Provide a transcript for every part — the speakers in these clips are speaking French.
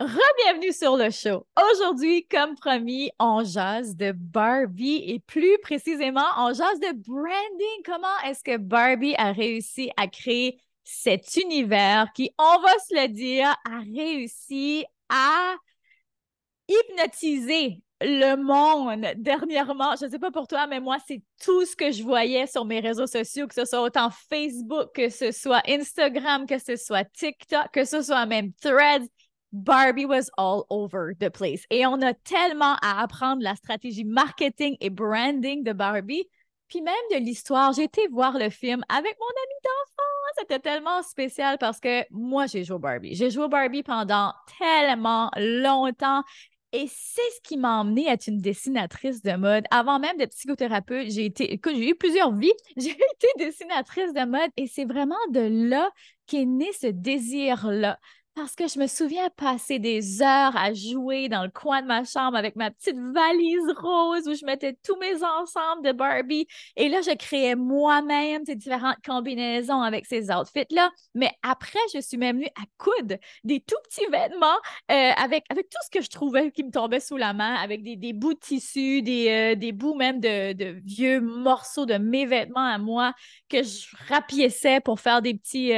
Re-bienvenue sur le show. Aujourd'hui, comme promis, on jase de Barbie et plus précisément, on jase de branding. Comment est-ce que Barbie a réussi à créer cet univers qui, on va se le dire, a réussi à hypnotiser le monde dernièrement. Je ne sais pas pour toi, mais moi, c'est tout ce que je voyais sur mes réseaux sociaux, que ce soit autant Facebook, que ce soit Instagram, que ce soit TikTok, que ce soit même Threads. Barbie was all over the place. Et on a tellement à apprendre la stratégie marketing et branding de Barbie, puis même de l'histoire. J'ai été voir le film avec mon ami d'enfance. C'était tellement spécial parce que moi, j'ai joué au Barbie. J'ai joué au Barbie pendant tellement longtemps. Et c'est ce qui m'a emmenée à être une dessinatrice de mode. Avant même d'être psychothérapeute, écoute, j'ai eu plusieurs vies. J'ai été dessinatrice de mode et c'est vraiment de là qu'est né ce désir-là. Parce que je me souviens passer des heures à jouer dans le coin de ma chambre avec ma petite valise rose où je mettais tous mes ensembles de Barbie. Et là, je créais moi-même ces différentes combinaisons avec ces outfits-là. Mais après, je suis même venue à coudre des tout petits vêtements avec tout ce que je trouvais qui me tombait sous la main, avec des bouts de tissu, des bouts même de vieux morceaux de mes vêtements à moi que je rapiéçais pour faire des petits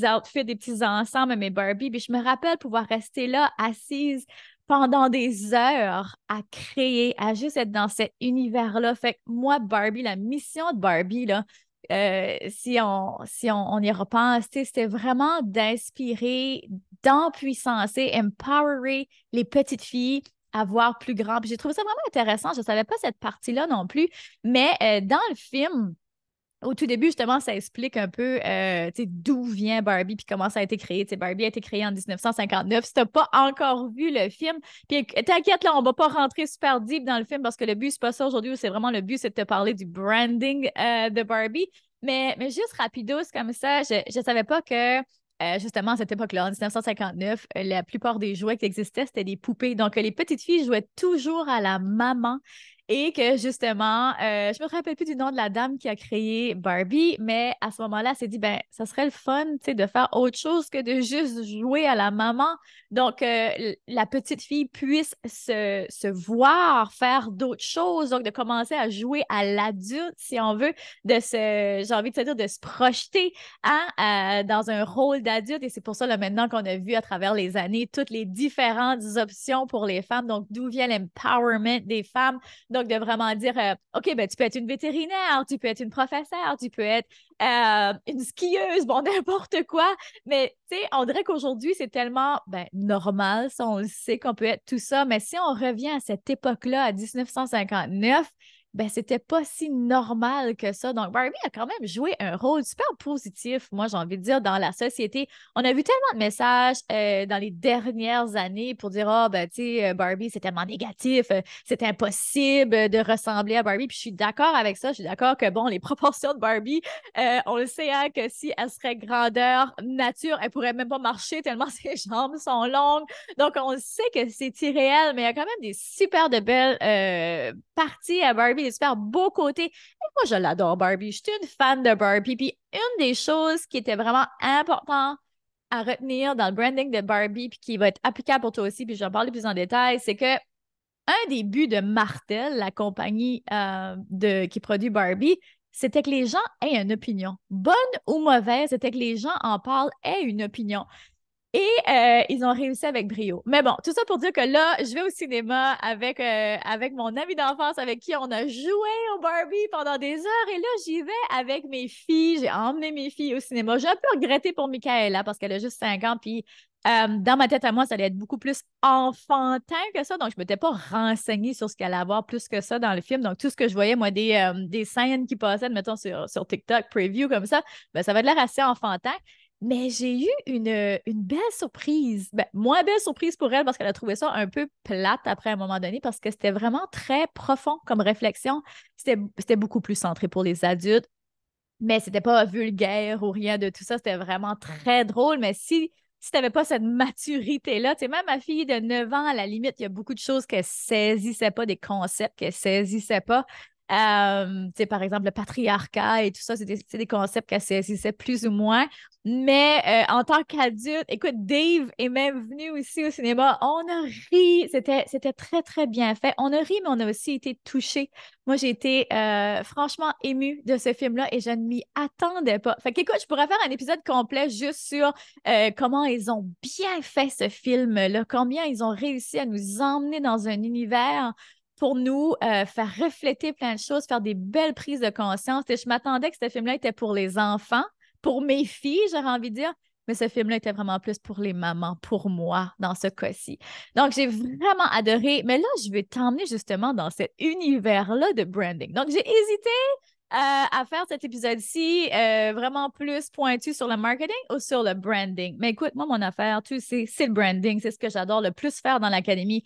outfits, des petits ensembles à mes Barbie. Puis je me rappelle pouvoir rester là, assise pendant des heures à créer, à juste être dans cet univers-là. Fait que moi, Barbie, la mission de Barbie, là, si on y repense, c'était vraiment d'inspirer, d'empuissancer, empowerer les petites filles à voir plus grand. Puis j'ai trouvé ça vraiment intéressant. Je ne savais pas cette partie-là non plus, mais dans le film, au tout début, justement, ça explique un peu d'où vient Barbie puis comment ça a été créé. Barbie a été créée en 1959. Si tu n'as pas encore vu le film, puis t'inquiète, là, on ne va pas rentrer super deep dans le film parce que le but, c'est pas ça aujourd'hui. C'est vraiment le but, c'est de te parler du branding de Barbie. Mais juste rapidos comme ça, je ne savais pas que justement, à cette époque-là, en 1959, la plupart des jouets qui existaient, c'était des poupées. Donc, les petites filles jouaient toujours à la maman et que justement, je me rappelle plus du nom de la dame qui a créé Barbie, mais à ce moment-là, elle s'est dit, ben, ça serait le fun, de faire autre chose que de juste jouer à la maman. Donc, la petite fille puisse se voir faire d'autres choses, donc de commencer à jouer à l'adulte, si on veut, j'ai envie de se dire, de se projeter hein, dans un rôle d'adulte. Et c'est pour ça, là, maintenant qu'on a vu à travers les années toutes les différentes options pour les femmes, donc d'où vient l'empowerment des femmes. Donc, de vraiment dire, OK, ben, tu peux être une vétérinaire, tu peux être une professeure, tu peux être une skieuse, bon, n'importe quoi. Mais, tu sais, on dirait qu'aujourd'hui, c'est tellement ben, normal, ça, on le sait qu'on peut être tout ça. Mais si on revient à cette époque-là, à 1959, ben, c'était pas si normal que ça. Donc, Barbie a quand même joué un rôle super positif, moi, j'ai envie de dire, dans la société. On a vu tellement de messages dans les dernières années pour dire, ah, ben, tu sais, Barbie, c'est tellement négatif, c'est impossible de ressembler à Barbie. Puis je suis d'accord avec ça. Je suis d'accord que, bon, les proportions de Barbie, on le sait, hein, que si elle serait grandeur nature, elle pourrait même pas marcher tellement ses jambes sont longues. Donc, on sait que c'est irréel, mais il y a quand même des super de belles parties à Barbie, des super beaux côtés. Et moi, je l'adore, Barbie. Je suis une fan de Barbie. Puis, une des choses qui était vraiment importante à retenir dans le branding de Barbie, puis qui va être applicable pour toi aussi, puis je vais en parler plus en détail, c'est que un des buts de Martel, la compagnie qui produit Barbie, c'était que les gens aient une opinion. Bonne ou mauvaise, c'était que les gens en parlent, aient une opinion. Et ils ont réussi avec brio. Mais bon, tout ça pour dire que là, je vais au cinéma avec mon ami d'enfance avec qui on a joué au Barbie pendant des heures. Et là, j'y vais avec mes filles. J'ai emmené mes filles au cinéma. J'ai un peu regretté pour Michaela parce qu'elle a juste 5 ans. Puis dans ma tête à moi, ça allait être beaucoup plus enfantin que ça. Donc, je ne m'étais pas renseignée sur ce qu'elle allait avoir plus que ça dans le film. Donc, tout ce que je voyais, moi, des scènes qui passaient, mettons, sur TikTok, preview comme ça, ben, ça avait l'air assez enfantin. Mais j'ai eu une belle surprise. Ben, moins belle surprise pour elle parce qu'elle a trouvé ça un peu plate après un moment donné parce que c'était vraiment très profond comme réflexion. C'était beaucoup plus centré pour les adultes, mais c'était pas vulgaire ou rien de tout ça. C'était vraiment très drôle. Mais si tu n'avais pas cette maturité-là, tu sais, même ma fille de 9 ans, à la limite, il y a beaucoup de choses qu'elle saisissait pas, des concepts qu'elle saisissait pas. Par exemple, le patriarcat et tout ça, c'est des concepts qu'elle saisissait plus ou moins. Mais en tant qu'adulte, écoute, Dave est même venu aussi au cinéma. On a ri. C'était très, très bien fait. On a ri, mais on a aussi été touchés. Moi, j'ai été franchement émue de ce film-là et je ne m'y attendais pas. Fait qu'écoute, je pourrais faire un épisode complet juste sur comment ils ont bien fait ce film-là, combien ils ont réussi à nous emmener dans un univers pour nous faire refléter plein de choses, faire des belles prises de conscience. Et je m'attendais que ce film-là était pour les enfants, pour mes filles, j'aurais envie de dire, mais ce film-là était vraiment plus pour les mamans, pour moi, dans ce cas-ci. Donc, j'ai vraiment adoré. Mais là, je vais t'emmener justement dans cet univers-là de branding. Donc, j'ai hésité à faire cet épisode-ci vraiment plus pointu sur le marketing ou sur le branding. Mais écoute, moi, mon affaire, tu sais, c'est le branding. C'est ce que j'adore le plus faire dans l'académie.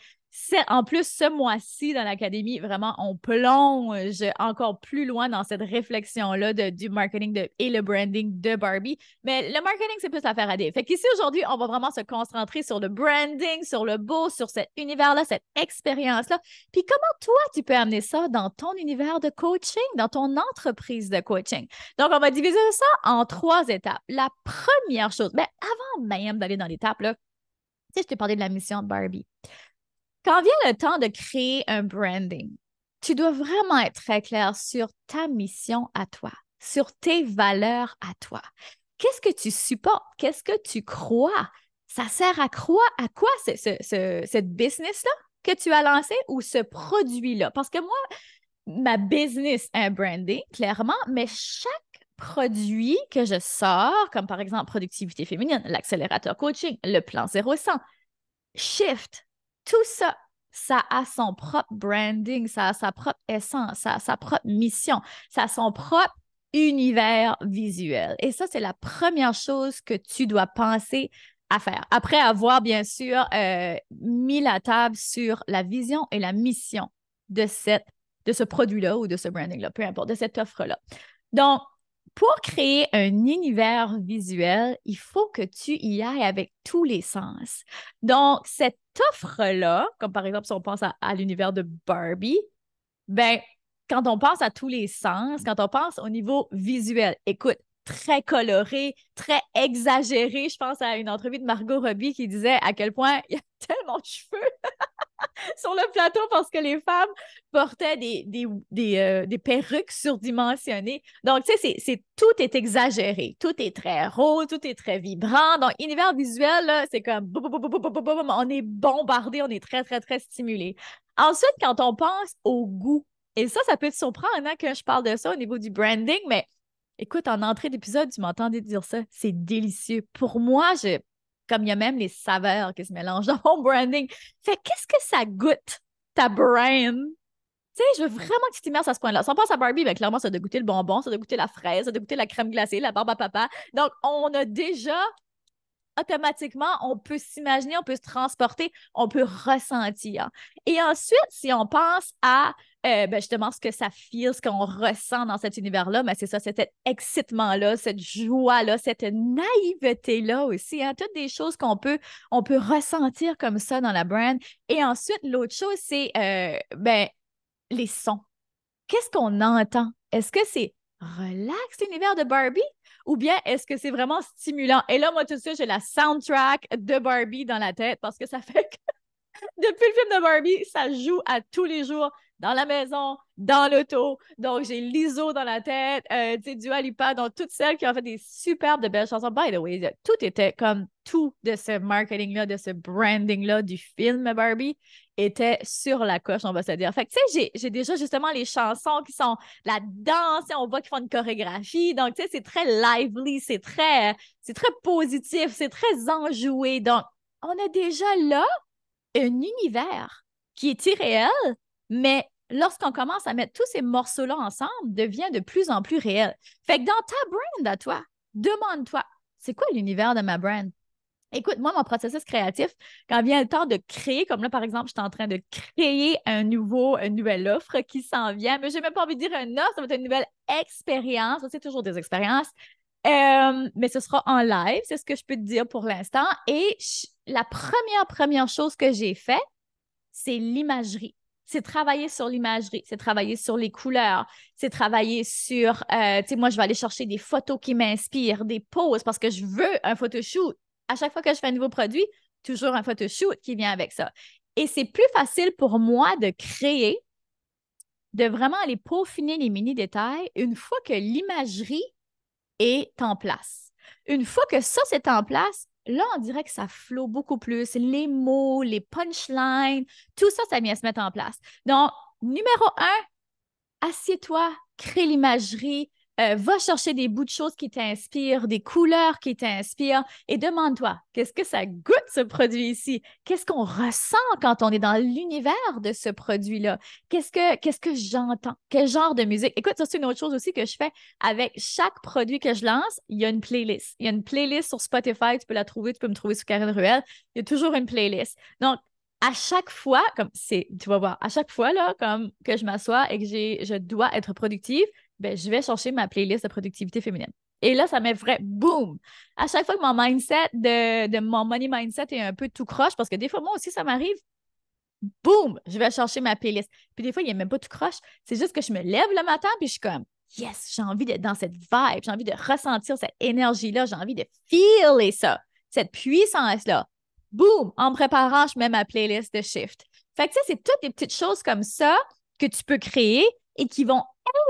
En plus, ce mois-ci, dans l'académie, vraiment, on plonge encore plus loin dans cette réflexion-là du marketing et le branding de Barbie. Mais le marketing, c'est plus l'affaire à Dave. Fait qu'ici, aujourd'hui, on va vraiment se concentrer sur le branding, sur le beau, sur cet univers-là, cette expérience-là. Puis comment toi, tu peux amener ça dans ton univers de coaching, dans ton entreprise de coaching? Donc, on va diviser ça en 3 étapes. La première chose, ben, avant même d'aller dans l'étape, là, tu sais, je t'ai parlé de la mission de Barbie. Quand vient le temps de créer un branding, tu dois vraiment être très clair sur ta mission à toi, sur tes valeurs à toi. Qu'est-ce que tu supportes? Qu'est-ce que tu crois? Ça sert à quoi cette business-là que tu as lancé ou ce produit-là? Parce que moi, ma business a un branding, clairement, mais chaque produit que je sors, comme par exemple productivité féminine, l'accélérateur coaching, le plan 0-100, Shift, tout ça, ça a son propre branding, ça a sa propre essence, ça a sa propre mission, ça a son propre univers visuel. Et ça, c'est la première chose que tu dois penser à faire. Après avoir, bien sûr, mis la table sur la vision et la mission de ce produit-là ou de ce branding-là, peu importe, de cette offre-là. Donc, pour créer un univers visuel, il faut que tu y ailles avec tous les sens. Donc, cette offre-là, comme par exemple si on pense à l'univers de Barbie, ben, quand on pense à tous les sens, quand on pense au niveau visuel, écoute, très coloré, très exagéré. Je pense à une entrevue de Margot Robbie qui disait à quel point il y a tellement de cheveux sur le plateau parce que les femmes portaient des perruques surdimensionnées. Donc, tu sais, tout est exagéré. Tout est très rose, tout est très vibrant. Donc, univers visuel, là, c'est comme on est bombardé, on est très, très, très stimulé. Ensuite, quand on pense au goût, et ça peut te surprendre hein, que je parle de ça au niveau du branding, mais écoute, en entrée d'épisode, tu m'entendais dire ça. C'est délicieux. Pour moi, comme il y a même les saveurs qui se mélangent dans mon branding. Fait qu'est-ce que ça goûte, ta brand? Tu sais, je veux vraiment que tu t'immerses à ce point-là. Si on pense à Barbie, bien, clairement, ça doit goûter le bonbon, ça doit goûter la fraise, ça doit goûter la crème glacée, la barbe à papa. Donc, on a déjà automatiquement, on peut s'imaginer, on peut se transporter, on peut ressentir. Et ensuite, si on pense à justement ce que ça feel, ce qu'on ressent dans cet univers-là, ben c'est ça, cet excitement-là, cette joie-là, cette naïveté-là aussi, hein, toutes des choses on peut ressentir comme ça dans la brand. Et ensuite, l'autre chose, c'est les sons. Qu'est-ce qu'on entend? Est-ce que c'est relax l'univers de Barbie ou bien est-ce que c'est vraiment stimulant? Et là, moi, tout de suite, j'ai la soundtrack de Barbie dans la tête parce que ça fait que depuis le film de Barbie, ça joue à tous les jours dans la maison, dans l'auto. Donc, j'ai l'ISO dans la tête, tu sais, Dua Lipa, donc toutes celles qui ont fait des superbes de belles chansons. By the way, tout était comme tout de ce marketing-là, de ce branding-là du film Barbie était sur la coche, on va se dire. Fait que, tu sais, j'ai déjà justement les chansons qui sont la danse, on voit qu'ils font une chorégraphie. Donc, tu sais, c'est très lively, c'est très positif, c'est très enjoué. Donc, on a déjà là un univers qui est irréel, mais lorsqu'on commence à mettre tous ces morceaux-là ensemble, devient de plus en plus réel. Fait que dans ta brand à toi, demande-toi, c'est quoi l'univers de ma brand? Écoute, moi, mon processus créatif, quand vient le temps de créer, comme là, par exemple, je suis en train de créer une nouvelle offre qui s'en vient, mais je n'ai même pas envie de dire une offre, ça va être une nouvelle expérience. C'est toujours des expériences. Mais ce sera en live, c'est ce que je peux te dire pour l'instant. Et la première chose que j'ai fait, c'est l'imagerie. c'est travailler sur l'imagerie, c'est travailler sur les couleurs, c'est travailler sur, tu sais, moi, je vais aller chercher des photos qui m'inspirent, des poses parce que je veux un photoshoot. À chaque fois que je fais un nouveau produit, toujours un photoshoot qui vient avec ça. Et c'est plus facile pour moi de créer, de vraiment aller peaufiner les mini-détails une fois que l'imagerie est en place. Une fois que ça, c'est en place, là, on dirait que ça flotte beaucoup plus. Les mots, les punchlines, tout ça, ça vient se mettre en place. Donc, numéro un, assieds-toi, crée l'imagerie, va chercher des bouts de choses qui t'inspirent, des couleurs qui t'inspirent et demande-toi, qu'est-ce que ça goûte ce produit ici? Qu'est-ce qu'on ressent quand on est dans l'univers de ce produit-là? Qu'est-ce que j'entends? Quel genre de musique? Écoute, ça, c'est une autre chose aussi que je fais avec chaque produit que je lance, il y a une playlist. Il y a une playlist sur Spotify, tu peux la trouver, tu peux me trouver sur Karine Ruel. Il y a toujours une playlist. Donc, à chaque fois, tu vas voir, à chaque fois là, comme que je m'assois et que je dois être productive, ben, je vais chercher ma playlist de productivité féminine. Et là, ça met vrai boum. À chaque fois que mon mindset de mon money mindset est un peu tout croche, parce que des fois, moi aussi, ça m'arrive, boum, je vais chercher ma playlist. Puis des fois, il n'est même pas tout croche. C'est juste que je me lève le matin, puis je suis comme, yes, j'ai envie d'être dans cette vibe, j'ai envie de ressentir cette énergie-là, j'ai envie de feeler ça, cette puissance-là. Boum, en me préparant, je mets ma playlist de shift. Fait que, tu sais, c'est toutes des petites choses comme ça que tu peux créer et qui vont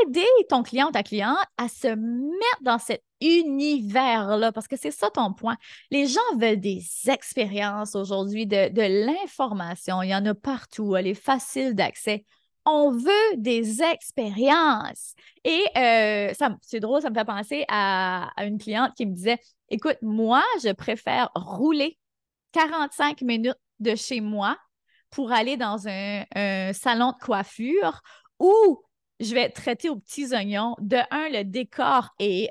aider ton client ou ta cliente à se mettre dans cet univers-là, parce que c'est ça ton point. Les gens veulent des expériences aujourd'hui, de l'information. Il y en a partout, elle est facile d'accès. On veut des expériences. Et c'est drôle, ça me fait penser à une cliente qui me disait, écoute, moi, je préfère rouler 45 minutes de chez moi pour aller dans un salon de coiffure où je vais traiter aux petits oignons. De un, le décor est,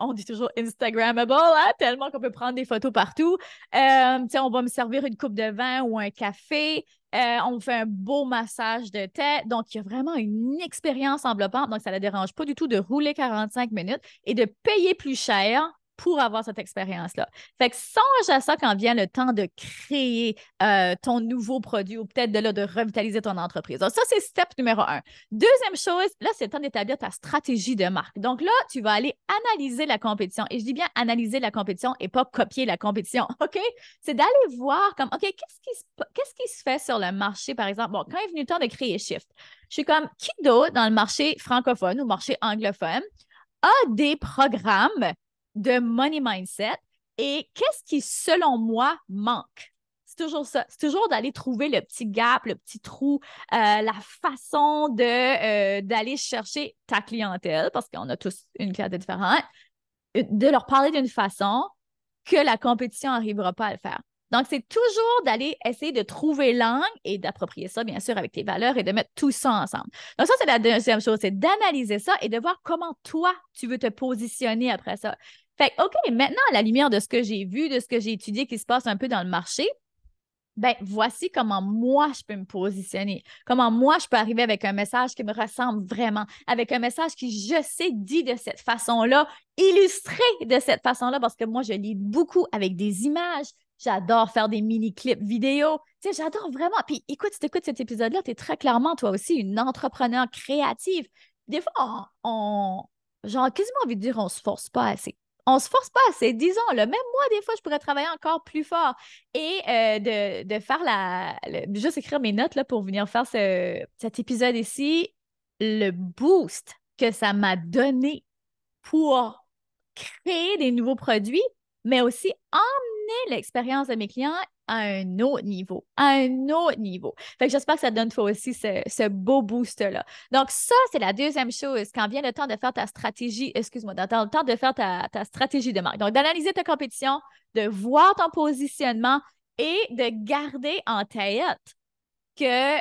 on dit toujours Instagrammable, hein, tellement qu'on peut prendre des photos partout. On va me servir une coupe de vin ou un café. On me fait un beau massage de tête. Donc, il y a vraiment une expérience enveloppante. Donc, ça ne la dérange pas du tout de rouler 45 minutes et de payer plus cher pour avoir cette expérience-là. Fait que songe à ça quand vient le temps de créer ton nouveau produit ou peut-être de revitaliser ton entreprise. Donc, ça, c'est step numéro un. Deuxième chose, là, c'est le temps d'établir ta stratégie de marque. Donc là, tu vas aller analyser la compétition. Et je dis bien analyser la compétition et pas copier la compétition, OK? C'est d'aller voir comme, OK, qu'est-ce qui se fait sur le marché, par exemple? Bon, quand est venu le temps de créer Shift, je suis comme, qui d'autre dans le marché francophone ou marché anglophone a des programmes de money mindset et qu'est-ce qui, selon moi, manque? C'est toujours ça. C'est toujours d'aller trouver le petit gap, le petit trou, la façon d'aller chercher ta clientèle, parce qu'on a tous une clientèle différente, de leur parler d'une façon que la compétition n'arrivera pas à le faire. Donc, c'est toujours d'aller essayer de trouver l'angle et d'approprier ça, bien sûr, avec tes valeurs et de mettre tout ça ensemble. Donc, ça, c'est la deuxième chose, c'est d'analyser ça et de voir comment toi, tu veux te positionner après ça. Fait que, OK, maintenant, à la lumière de ce que j'ai vu, de ce que j'ai étudié qui se passe un peu dans le marché, ben voici comment moi, je peux me positionner, comment moi, je peux arriver avec un message qui me ressemble vraiment, avec un message qui, je sais, dit de cette façon-là, illustré de cette façon-là, parce que moi, je lis beaucoup avec des images. J'adore faire des mini-clips vidéo. Tu sais, j'adore vraiment. Puis écoute, si tu écoutes cet épisode-là, tu es très clairement, toi aussi, une entrepreneur créative. Des fois, genre, quasiment envie de dire, on se force pas assez. On se force pas assez, disons-le. Même moi, des fois, je pourrais travailler encore plus fort et de faire juste écrire mes notes là, pour venir faire cet épisode ici, le boost que ça m'a donné pour créer des nouveaux produits, mais aussi emmener l'expérience de mes clients à un autre niveau, à un autre niveau. Fait que j'espère que ça te donne toi aussi ce beau boost-là. Donc, ça, c'est la deuxième chose. Quand vient le temps de faire ta stratégie, excuse-moi, dans le temps de faire ta stratégie de marque. Donc, d'analyser ta compétition, de voir ton positionnement et de garder en tête que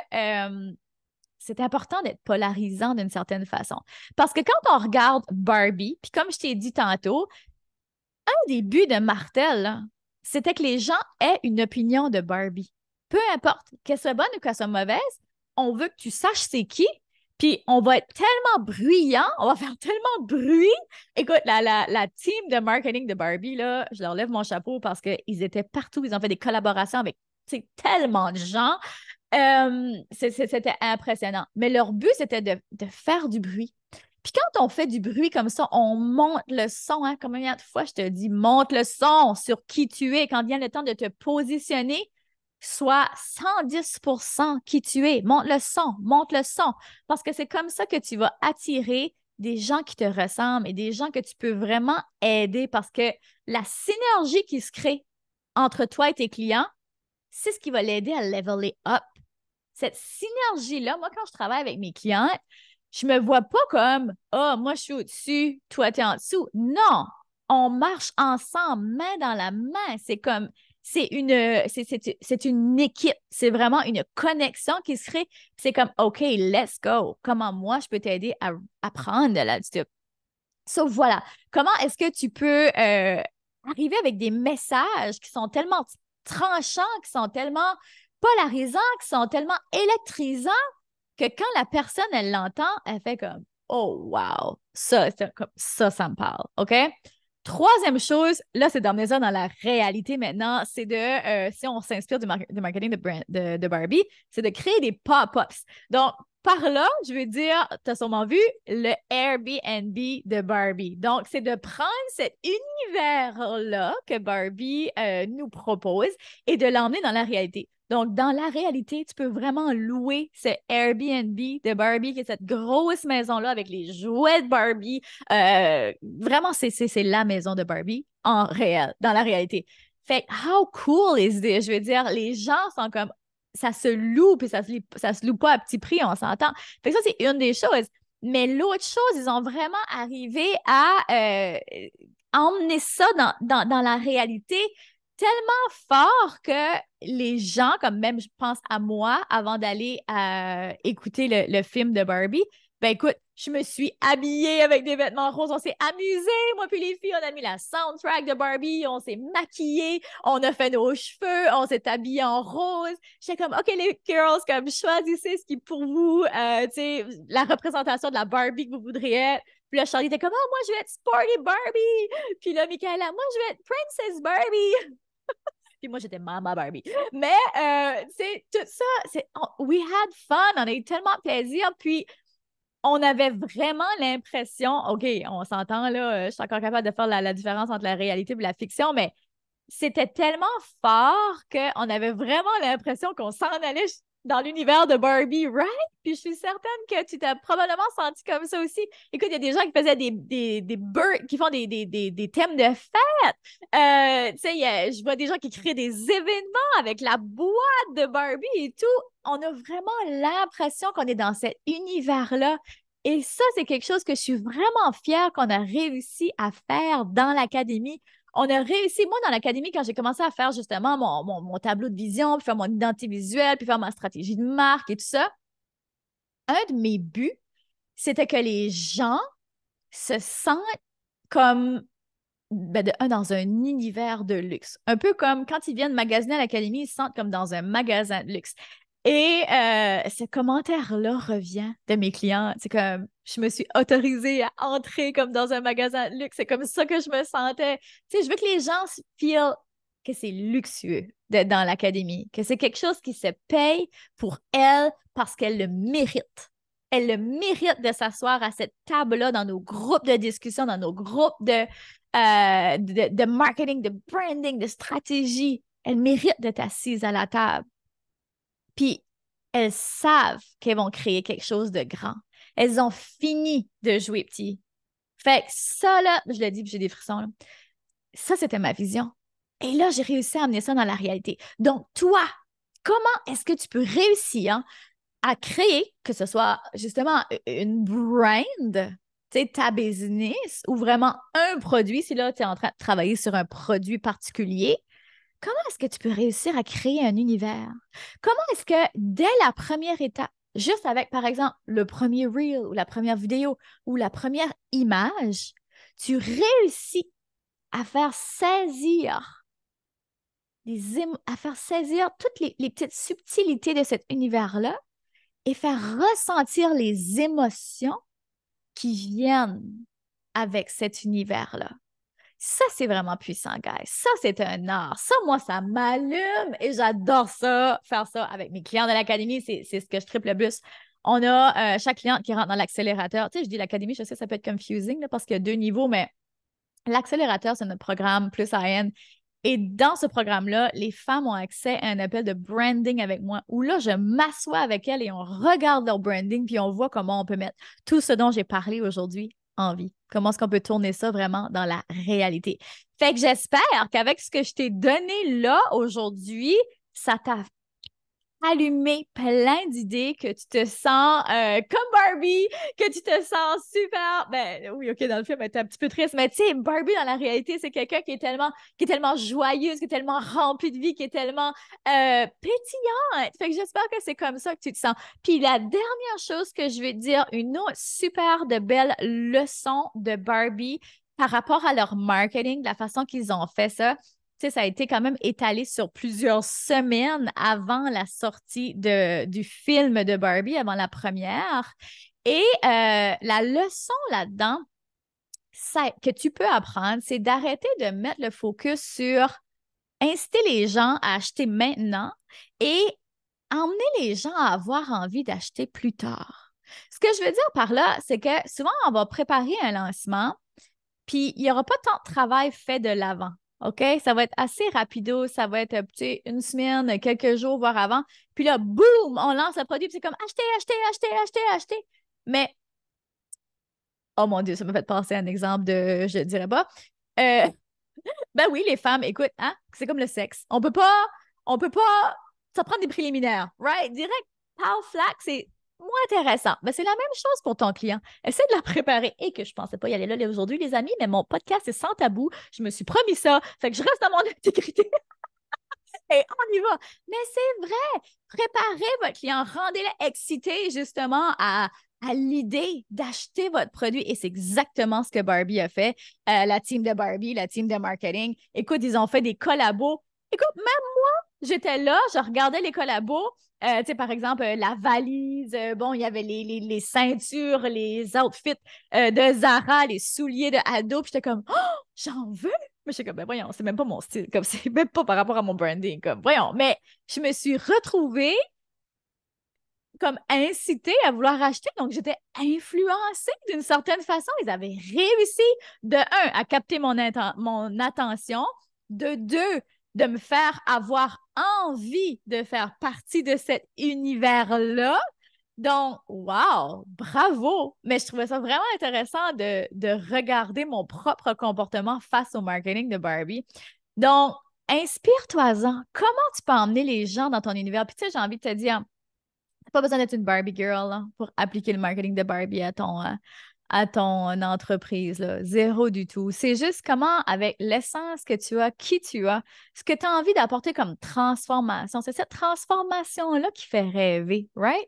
c'est important d'être polarisant d'une certaine façon. Parce que quand on regarde Barbie, puis comme je t'ai dit tantôt, un des buts de Martel, là, c'était que les gens aient une opinion de Barbie. Peu importe, qu'elle soit bonne ou qu'elle soit mauvaise, on veut que tu saches c'est qui, puis on va être tellement bruyant, on va faire tellement de bruit. Écoute, la team de marketing de Barbie, là, je leur lève mon chapeau parce qu'ils étaient partout, ils ont fait des collaborations avec tellement de gens. C'était impressionnant. Mais leur but, c'était de faire du bruit. Puis quand on fait du bruit comme ça, on monte le son. Hein? Combien de fois je te dis, monte le son sur qui tu es. Quand vient le temps de te positionner, sois 110% qui tu es. Monte le son, monte le son. Parce que c'est comme ça que tu vas attirer des gens qui te ressemblent et des gens que tu peux vraiment aider parce que la synergie qui se crée entre toi et tes clients, c'est ce qui va l'aider à leveler up. Cette synergie-là, moi, quand je travaille avec mes clients, je me vois pas comme ah, moi, je suis au-dessus, toi, tu es en dessous. Non, on marche ensemble, main dans la main. C'est comme, c'est une équipe. C'est vraiment une connexion qui se crée. C'est comme, OK, let's go. Comment moi, je peux t'aider à apprendre de l'altitude? Sauf voilà, comment est-ce que tu peux arriver avec des messages qui sont tellement tranchants, qui sont tellement polarisants, qui sont tellement électrisants que quand la personne, elle l'entend, elle fait comme oh wow, ça me parle, OK? Troisième chose, là, c'est d'emmener ça dans la réalité maintenant, c'est si on s'inspire du marketing de Barbie, c'est de créer des pop-ups. Donc, par là, je veux dire, tu as sûrement vu le Airbnb de Barbie. Donc, c'est de prendre cet univers-là que Barbie nous propose et de l'emmener dans la réalité. Donc, dans la réalité, tu peux vraiment louer ce Airbnb de Barbie, qui est cette grosse maison-là avec les jouets de Barbie. Vraiment, c'est la maison de Barbie en réel, dans la réalité. Fait que, how cool is this? Je veux dire, les gens sont comme, ça se loue, puis ça se loue pas à petit prix, on s'entend. Fait que ça, c'est une des choses. Mais l'autre chose, ils ont vraiment arrivé à emmener ça dans la réalité tellement fort que les gens, comme même je pense à moi, avant d'aller écouter le film de Barbie, ben écoute, je me suis habillée avec des vêtements roses, on s'est amusés, moi puis les filles, on a mis la soundtrack de Barbie, on s'est maquillés, on a fait nos cheveux, on s'est habillés en rose. J'étais comme, OK, les girls, comme choisissez ce qui pour vous, tu sais, la représentation de la Barbie que vous voudriez être. Puis là, Charlie était comme, oh, moi, je vais être Sporty Barbie. Puis là, Michaela, moi, je vais être Princess Barbie. Puis moi, j'étais Mama Barbie. Mais, c'est tout ça, we had fun, on a eu tellement de plaisir. Puis, on avait vraiment l'impression, OK, on s'entend là, je suis encore capable de faire la différence entre la réalité et la fiction, mais c'était tellement fort qu'on avait vraiment l'impression qu'on s'en allait dans l'univers de Barbie, right? Puis je suis certaine que tu t'as probablement senti comme ça aussi. Écoute, il y a des gens qui faisaient qui font des thèmes de fête. Tu sais, je vois des gens qui créent des événements avec la boîte de Barbie et tout. On a vraiment l'impression qu'on est dans cet univers-là. Et ça, c'est quelque chose que je suis vraiment fière qu'on a réussi à faire dans l'académie. On a réussi, moi, dans l'académie, quand j'ai commencé à faire justement mon tableau de vision, puis faire mon identité visuelle, puis faire ma stratégie de marque et tout ça, un de mes buts, c'était que les gens se sentent comme, dans un univers de luxe. Un peu comme quand ils viennent magasiner à l'académie, ils se sentent comme dans un magasin de luxe. Et ce commentaire-là revient de mes clients. C'est comme, je me suis autorisée à entrer comme dans un magasin de luxe. C'est comme ça que je me sentais. Tu sais, je veux que les gens se feel que c'est luxueux d'être dans l'académie, que c'est quelque chose qui se paye pour elle parce qu'elle le mérite. Elle le mérite de s'asseoir à cette table-là dans nos groupes de discussion, dans nos groupes de marketing, de branding, de stratégie. Elle mérite d'être assise à la table. Puis elles savent qu'elles vont créer quelque chose de grand. Elles ont fini de jouer petit. Fait que ça, là, je l'ai dit, puis j'ai des frissons, là. Ça, c'était ma vision. Et là, j'ai réussi à amener ça dans la réalité. Donc, toi, comment est-ce que tu peux réussir à créer, que ce soit justement une brand, tu sais, ta business, ou vraiment un produit, si là, tu es en train de travailler sur un produit particulier, comment est-ce que tu peux réussir à créer un univers? Comment est-ce que dès la première étape, juste avec, par exemple, le premier reel ou la première vidéo ou la première image, tu réussis à faire saisir à faire saisir toutes les petites subtilités de cet univers-là et faire ressentir les émotions qui viennent avec cet univers-là. Ça, c'est vraiment puissant, guys. Ça, c'est un art. Ça, moi, ça m'allume et j'adore ça, faire ça avec mes clients de l'académie. C'est ce que je triple le plus. On a chaque cliente qui rentre dans l'accélérateur. Tu sais, je dis l'académie, je sais, ça peut être confusing là, parce qu'il y a 2 niveaux, mais l'accélérateur, c'est notre programme plus high-end. Et dans ce programme-là, les femmes ont accès à un appel de branding avec moi où là, je m'assois avec elles et on regarde leur branding puis on voit comment on peut mettre tout ce dont j'ai parlé aujourd'hui en vie. Comment est-ce qu'on peut tourner ça vraiment dans la réalité? Fait que j'espère qu'avec ce que je t'ai donné là aujourd'hui, ça t'a allumer plein d'idées, que tu te sens comme Barbie, que tu te sens super. Ben oui, OK, dans le film, elle était un petit peu triste, mais tu sais, Barbie, dans la réalité, c'est quelqu'un qui est tellement joyeuse, qui est tellement remplie de vie, qui est tellement pétillante. Fait que j'espère que c'est comme ça que tu te sens. Puis la dernière chose que je vais te dire, une autre super de belle leçon de Barbie par rapport à leur marketing, la façon qu'ils ont fait ça. Tu sais, ça a été quand même étalé sur plusieurs semaines avant la sortie du film de Barbie, avant la première. Et la leçon là-dedans que tu peux apprendre, c'est d'arrêter de mettre le focus sur inciter les gens à acheter maintenant et emmener les gens à avoir envie d'acheter plus tard. Ce que je veux dire par là, c'est que souvent, on va préparer un lancement, puis il n'y aura pas tant de travail fait de l'avant. OK? Ça va être assez rapido, ça va être tu sais, une semaine, quelques jours, voire avant. Puis là, boum, on lance le produit, puis c'est comme acheter, acheter, acheter, acheter, acheter. Mais, oh mon Dieu, ça m'a fait penser à un exemple de je ne dirais pas. Euh, ben oui, les femmes, écoute, hein, c'est comme le sexe. On peut pas, ça prend des préliminaires, right? Direct, pow, flac, c'est moins intéressant. Ben, c'est la même chose pour ton client. Essaie de la préparer. Et que je pensais pas y aller là aujourd'hui, les amis, mais mon podcast est sans tabou. Je me suis promis ça. Fait que je reste dans mon intégrité et on y va. Mais c'est vrai, préparez votre client, rendez-le excité justement à l'idée d'acheter votre produit. Et c'est exactement ce que Barbie a fait. La team de Barbie, la team de marketing. Écoute, ils ont fait des collabos. Écoute, même moi, j'étais là, je regardais les collabos. Tu sais, par exemple, la valise, bon, il y avait les ceintures, les outfits de Zara, les souliers de Ado. Puis j'étais comme, oh, j'en veux! Mais j'étais comme, ben voyons, c'est même pas mon style, comme c'est même pas par rapport à mon branding, comme, voyons. Mais je me suis retrouvée comme incitée à vouloir acheter, donc j'étais influencée d'une certaine façon. Ils avaient réussi, de un, à capter mon attention, de deux, de me faire avoir envie de faire partie de cet univers-là. Donc, wow, bravo! Mais je trouvais ça vraiment intéressant de regarder mon propre comportement face au marketing de Barbie. Donc, inspire-toi-en. Comment tu peux emmener les gens dans ton univers? Puis, tu sais, j'ai envie de te dire, t'as pas besoin d'être une Barbie girl là, pour appliquer le marketing de Barbie à ton entreprise, là. Zéro du tout. C'est juste comment, avec l'essence que tu as, qui tu as, ce que tu as envie d'apporter comme transformation. C'est cette transformation-là qui fait rêver, right?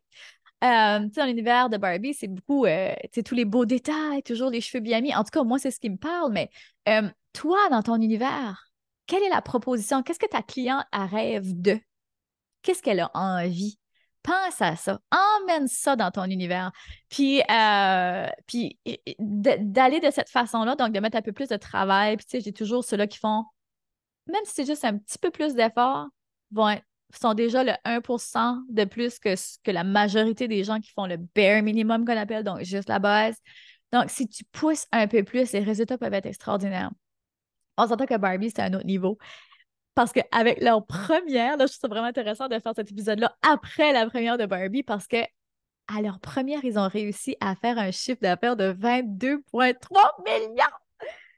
Tu sais, dans l'univers de Barbie, c'est beaucoup, tu sais, tous les beaux détails, toujours les cheveux bien mis. En tout cas, moi, c'est ce qui me parle, mais toi, dans ton univers, quelle est la proposition? Qu'est-ce que ta cliente a rêve de? Qu'est-ce qu'elle a envie? Pense à ça. Emmène ça dans ton univers. Puis d'aller de cette façon-là, donc de mettre un peu plus de travail. Puis, tu sais, j'ai toujours ceux-là qui font, même si c'est juste un petit peu plus d'efforts, sont déjà le 1% de plus que la majorité des gens qui font le bare minimum qu'on appelle, donc juste la base. Donc, si tu pousses un peu plus, les résultats peuvent être extraordinaires. On s'entend que Barbie, c'est un autre niveau. Parce qu'avec leur première, là, je trouve ça vraiment intéressant de faire cet épisode-là après la première de Barbie parce que à leur première, ils ont réussi à faire un chiffre d'affaires de 22,3 millions.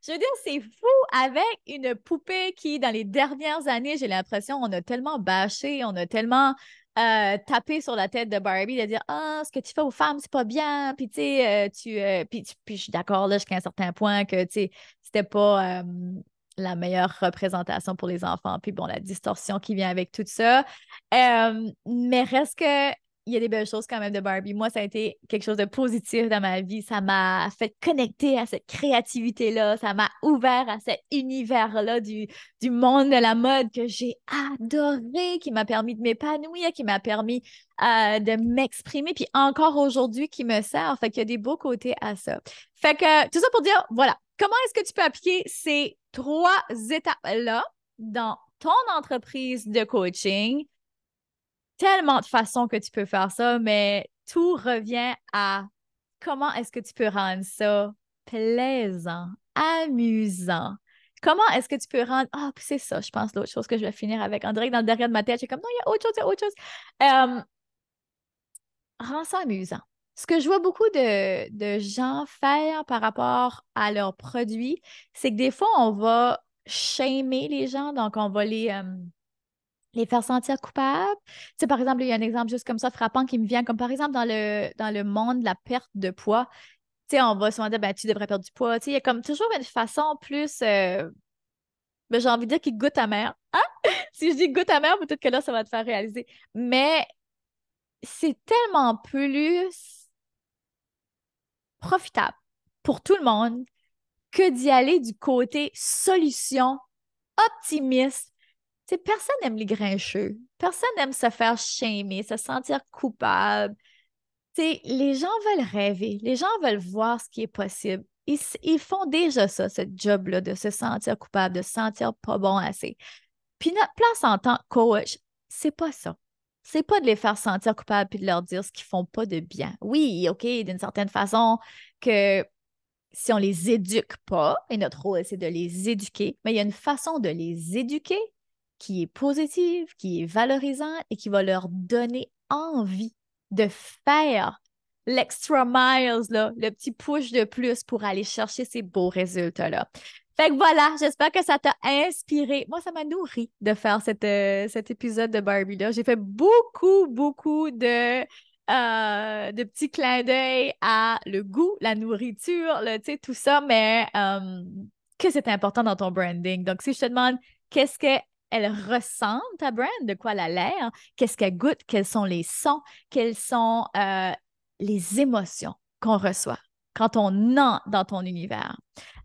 Je veux dire, c'est fou avec une poupée qui, dans les dernières années, j'ai l'impression, on a tellement bâché, on a tellement tapé sur la tête de Barbie de dire ah, ce que tu fais aux femmes, c'est pas bien. Puis, tu sais, puis je suis d'accord là jusqu'à un certain point que, tu sais, c'était pas la meilleure représentation pour les enfants. Puis, bon, la distorsion qui vient avec tout ça. Mais reste que il y a des belles choses quand même de Barbie. Moi, ça a été quelque chose de positif dans ma vie. Ça m'a fait connecter à cette créativité-là. Ça m'a ouvert à cet univers-là du monde de la mode que j'ai adoré, qui m'a permis de m'épanouir, qui m'a permis de m'exprimer, puis encore aujourd'hui, qui me sert. Fait qu'il y a des beaux côtés à ça. Fait que tout ça pour dire, voilà, comment est-ce que tu peux appliquer ces 3 étapes-là dans ton entreprise de coaching? Tellement de façons que tu peux faire ça, mais tout revient à comment est-ce que tu peux rendre ça plaisant, amusant. Comment est-ce que tu peux rendre... Ah, puis c'est ça, je pense, l'autre chose que je vais finir avec. En direct, dans le derrière de ma tête, j'ai comme, non, il y a autre chose, il y a autre chose. Rends ça amusant. Ce que je vois beaucoup de gens faire par rapport à leurs produits, c'est que des fois, on va shamer les gens, donc on va les faire sentir coupables. Tu sais, par exemple, il y a un exemple juste comme ça frappant qui me vient, comme par exemple dans le monde de la perte de poids. Tu sais, on va se demander, ben, tu devrais perdre du poids. Tu sais, il y a comme toujours une façon plus, ben, j'ai envie de dire qui goûte amère. Hein? Si je dis goûte amère, peut-être que là, ça va te faire réaliser. Mais c'est tellement plus profitable pour tout le monde que d'y aller du côté solution, optimiste. Tu sais, personne n'aime les grincheux. Personne n'aime se faire shamer, se sentir coupable. Tu sais, les gens veulent rêver. Les gens veulent voir ce qui est possible. Ils font déjà ça, ce job-là, de se sentir coupable, de se sentir pas bon assez. Puis notre place en tant que coach, c'est pas ça. C'est pas de les faire sentir coupables puis de leur dire ce qu'ils font pas de bien. Oui, OK, d'une certaine façon, que si on les éduque pas, et notre rôle, c'est de les éduquer, mais il y a une façon de les éduquer qui est positive, qui est valorisante et qui va leur donner envie de faire l'extra miles, là, le petit push de plus pour aller chercher ces beaux résultats-là. Fait que voilà, j'espère que ça t'a inspiré. Moi, ça m'a nourri de faire cet épisode de Barbie-là. J'ai fait beaucoup, beaucoup de petits clins d'œil à le goût, la nourriture, tu sais, tout ça, mais que c'est important dans ton branding. Donc, si je te demande qu'est-ce qu'elle ressent, ta brand, de quoi elle a l'air, qu'est-ce qu'elle goûte, quels sont les sons, quelles sont les émotions qu'on reçoit quand on entre dans ton univers.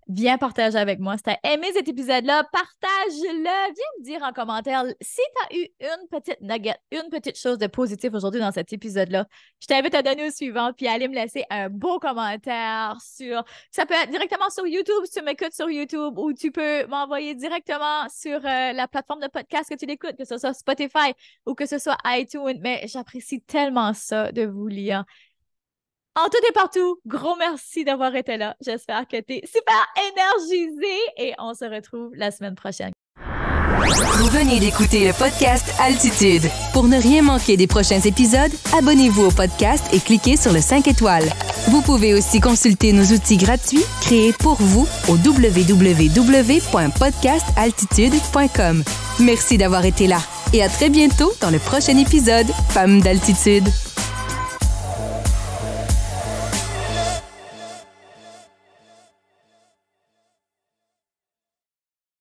Viens partager avec moi. Si tu as aimé cet épisode-là, partage-le. Viens me dire en commentaire si tu as eu une petite nugget, une petite chose de positif aujourd'hui dans cet épisode-là. Je t'invite à donner au suivant puis à aller me laisser un beau commentaire sur... Ça peut être directement sur YouTube si tu m'écoutes sur YouTube ou tu peux m'envoyer directement sur la plateforme de podcast que tu l'écoutes, que ce soit Spotify ou que ce soit iTunes. Mais j'apprécie tellement ça de vous lire. En tout et partout, gros merci d'avoir été là. J'espère que tu es super énergisé et on se retrouve la semaine prochaine. Vous venez d'écouter le podcast Altitude. Pour ne rien manquer des prochains épisodes, abonnez-vous au podcast et cliquez sur le 5 étoiles. Vous pouvez aussi consulter nos outils gratuits créés pour vous au www.podcastaltitude.com. Merci d'avoir été là et à très bientôt dans le prochain épisode Femmes d'Altitude.